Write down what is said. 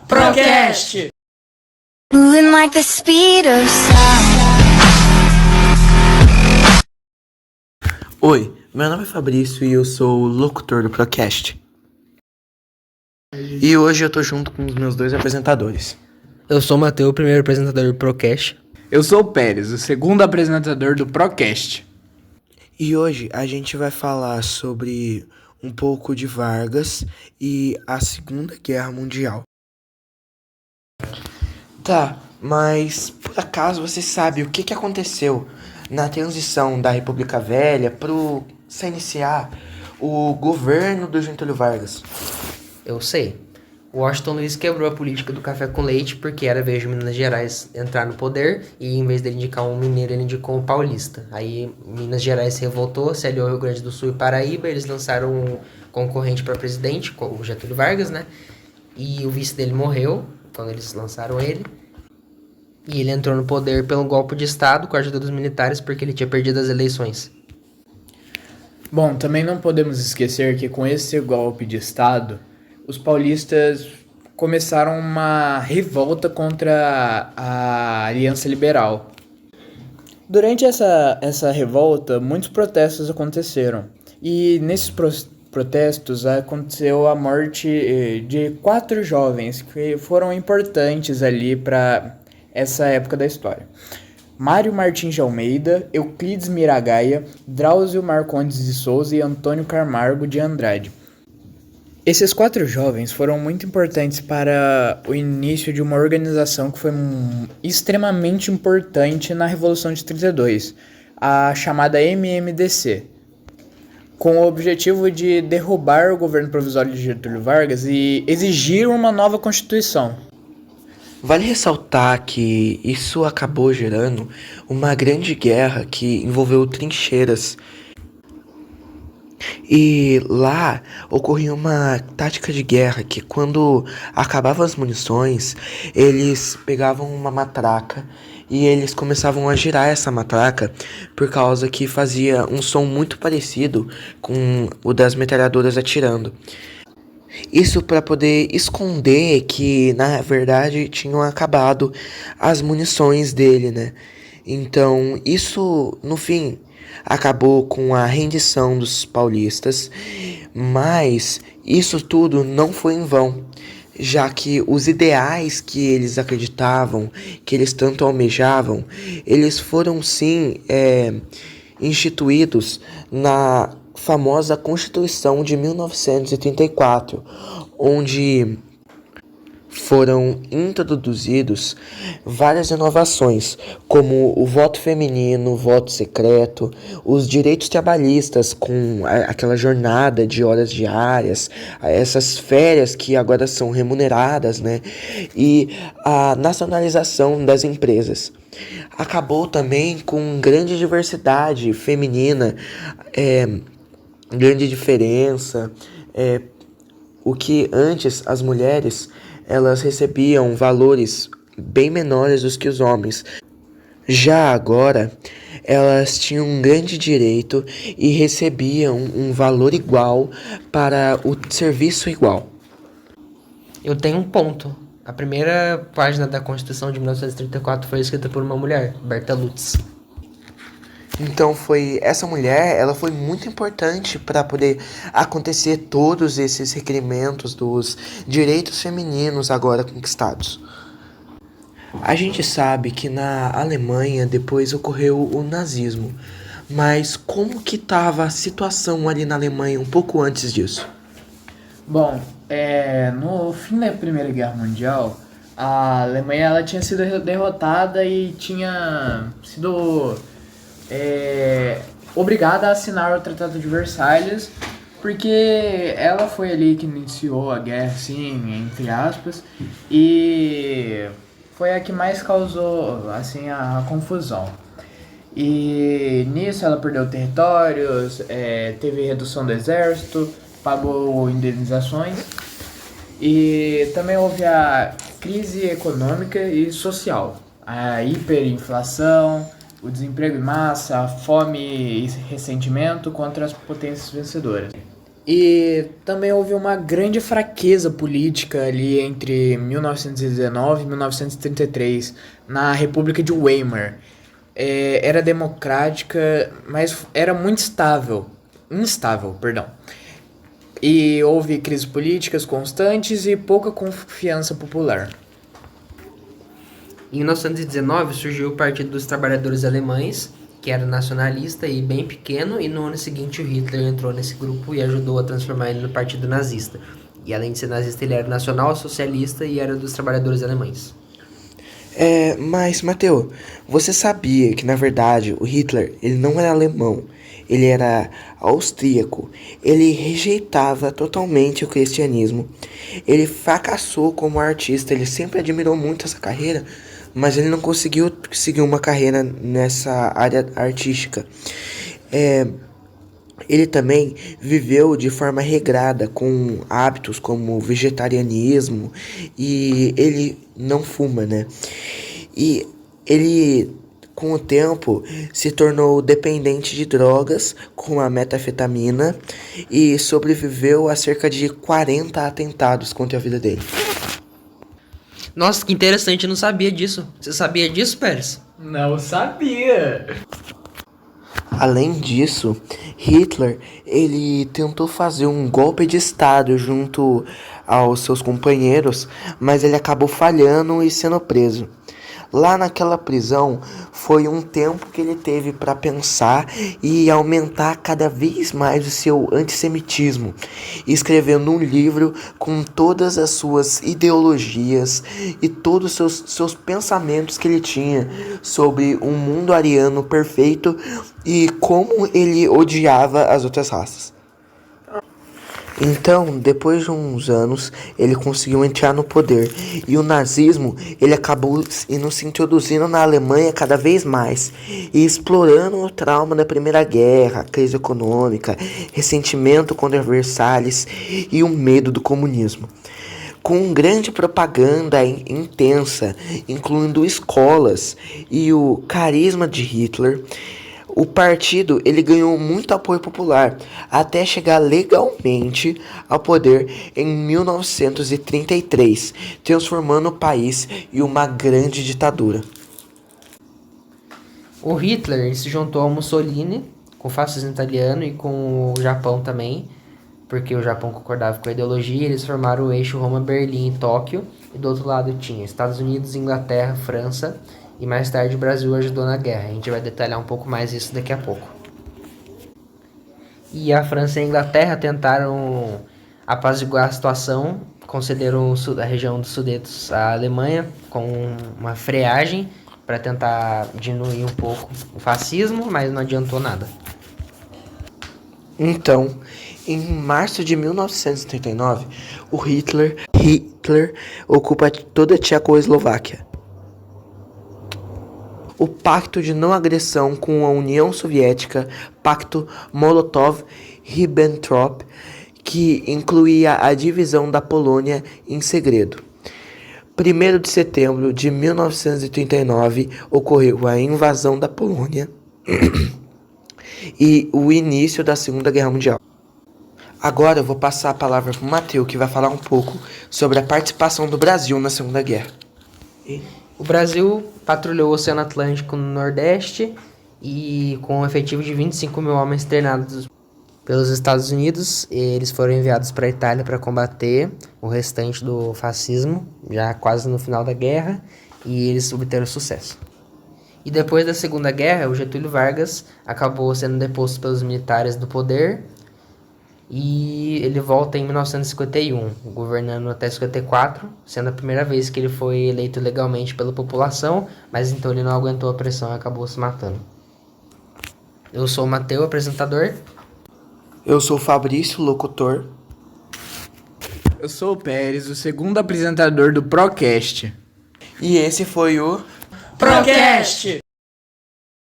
Procast! Moving like the speed of sound. Oi, meu nome é Fabrício e eu sou o locutor do Procast. E hoje eu tô junto com os meus dois apresentadores. Eu sou o Matheus, o primeiro apresentador do Procast. Eu sou o Pérez, o segundo apresentador do Procast. E hoje a gente vai falar sobre um pouco de Vargas e a Segunda Guerra Mundial. Tá, mas por acaso você sabe o que aconteceu na transição da República Velha pro se iniciar o governo do Getúlio Vargas? Eu sei. Washington Luiz quebrou a política do café com leite porque era vez de Minas Gerais entrar no poder e em vez dele indicar um mineiro, ele indicou um paulista. Aí Minas Gerais se revoltou, se aliou ao Rio Grande do Sul e Paraíba, eles lançaram um concorrente para presidente, o Getúlio Vargas, né? E o vice dele morreu quando eles lançaram ele. E ele entrou no poder pelo golpe de Estado com a ajuda dos militares porque ele tinha perdido as eleições. Bom, também não podemos esquecer que com esse golpe de Estado, os paulistas começaram uma revolta contra a Aliança Liberal. Durante essa revolta, muitos protestos aconteceram. E nesses protestos aconteceu a morte de 4 jovens que foram importantes ali para essa época da história. Mário Martins de Almeida, Euclides Miragaia, Drauzio Marcondes de Souza e Antônio Camargo de Andrade. Esses 4 jovens foram muito importantes para o início de uma organização que foi extremamente importante na Revolução de 32, a chamada MMDC, com o objetivo de derrubar o governo provisório de Getúlio Vargas e exigir uma nova Constituição. Vale ressaltar que isso acabou gerando uma grande guerra que envolveu trincheiras. E lá ocorria uma tática de guerra que quando acabavam as munições, eles pegavam uma matraca e eles começavam a girar essa matraca por causa que fazia um som muito parecido com o das metralhadoras atirando. Isso para poder esconder que, na verdade, tinham acabado as munições dele, né? Então, isso, no fim, acabou com a rendição dos paulistas, mas isso tudo não foi em vão, já que os ideais que eles acreditavam, que eles tanto almejavam, eles foram sim instituídos na famosa Constituição de 1934, onde foram introduzidos várias inovações, como o voto feminino, o voto secreto, os direitos trabalhistas com aquela jornada de horas diárias, essas férias que agora são remuneradas, né? E a nacionalização das empresas. Acabou também com grande diversidade feminina, grande diferença, o que antes as mulheres elas recebiam valores bem menores do que os homens. Já agora, elas tinham um grande direito e recebiam um valor igual para o serviço igual. Eu tenho um ponto. A primeira página da Constituição de 1934 foi escrita por uma mulher, Berta Lutz. Então essa mulher, ela foi muito importante para poder acontecer todos esses requerimentos dos direitos femininos agora conquistados. A gente sabe que na Alemanha depois ocorreu o nazismo, mas como que estava a situação ali na Alemanha um pouco antes disso? Bom, no fim da Primeira Guerra Mundial, a Alemanha ela tinha sido derrotada e tinha sido obrigada a assinar o Tratado de Versalhes, porque ela foi ali que iniciou a guerra, assim, entre aspas, e foi a que mais causou, assim, a confusão. E nisso ela perdeu territórios, teve redução do exército, pagou indenizações, e também houve a crise econômica e social, a hiperinflação, o desemprego em massa, a fome e ressentimento contra as potências vencedoras. E também houve uma grande fraqueza política ali entre 1919 e 1933, na República de Weimar. Era democrática, mas era muito instável, perdão. E houve crises políticas constantes e pouca confiança popular. Em 1919 surgiu o Partido dos Trabalhadores Alemães, que era nacionalista e bem pequeno, e no ano seguinte o Hitler entrou nesse grupo e ajudou a transformar ele no Partido Nazista. E além de ser nazista, ele era nacional socialista e era dos trabalhadores alemães. Mas, Mateu, você sabia que, na verdade, o Hitler, ele não era alemão, ele era austríaco. Ele rejeitava totalmente o cristianismo. Ele fracassou como artista, ele sempre admirou muito essa carreira, mas ele não conseguiu seguir uma carreira nessa área artística. Ele também viveu de forma regrada, com hábitos como vegetarianismo, e ele não fuma, né? E ele, com o tempo, se tornou dependente de drogas, com a metanfetamina, e sobreviveu a cerca de 40 atentados contra a vida dele. Nossa, que interessante, eu não sabia disso. Você sabia disso, Pérez? Não sabia! Além disso, Hitler, ele tentou fazer um golpe de estado junto aos seus companheiros, mas ele acabou falhando e sendo preso. Lá naquela prisão foi um tempo que ele teve para pensar e aumentar cada vez mais o seu antissemitismo, escrevendo um livro com todas as suas ideologias e todos os seus pensamentos que ele tinha sobre um mundo ariano perfeito e como ele odiava as outras raças. Então, depois de uns anos, ele conseguiu entrar no poder e o nazismo, ele acabou se introduzindo na Alemanha cada vez mais e explorando o trauma da Primeira Guerra, a crise econômica, ressentimento contra Versalhes e o medo do comunismo. Com grande propaganda intensa, incluindo escolas e o carisma de Hitler, o partido ele ganhou muito apoio popular, até chegar legalmente ao poder em 1933, transformando o país em uma grande ditadura. O Hitler se juntou ao Mussolini, com o fascismo italiano e com o Japão também, porque o Japão concordava com a ideologia, eles formaram o eixo Roma-Berlim e Tóquio, e do outro lado tinha Estados Unidos, Inglaterra, França, e mais tarde o Brasil ajudou na guerra. A gente vai detalhar um pouco mais isso daqui a pouco. E a França e a Inglaterra tentaram apaziguar a situação, concederam a região dos Sudetos à Alemanha com uma freagem para tentar diminuir um pouco o fascismo, mas não adiantou nada. Então, em março de 1939, o Hitler ocupa toda a Tchecoslováquia. O Pacto de Não Agressão com a União Soviética, Pacto Molotov-Ribbentrop, que incluía a divisão da Polônia em segredo. 1º de setembro de 1939 ocorreu a invasão da Polônia e o início da Segunda Guerra Mundial. Agora eu vou passar a palavra para o Mateu, que vai falar um pouco sobre a participação do Brasil na Segunda Guerra. O Brasil patrulhou o Oceano Atlântico no Nordeste e com um efetivo de 25 mil homens treinados pelos Estados Unidos, eles foram enviados para a Itália para combater o restante do fascismo, já quase no final da guerra, e eles obteram sucesso. E depois da Segunda Guerra, o Getúlio Vargas acabou sendo deposto pelos militares do poder e ele volta em 1951, governando até 54, sendo a primeira vez que ele foi eleito legalmente pela população, mas então ele não aguentou a pressão e acabou se matando. Eu sou o Mateu, apresentador. Eu sou o Fabrício, locutor. Eu sou o Pérez, o segundo apresentador do Procast. E esse foi o Procast!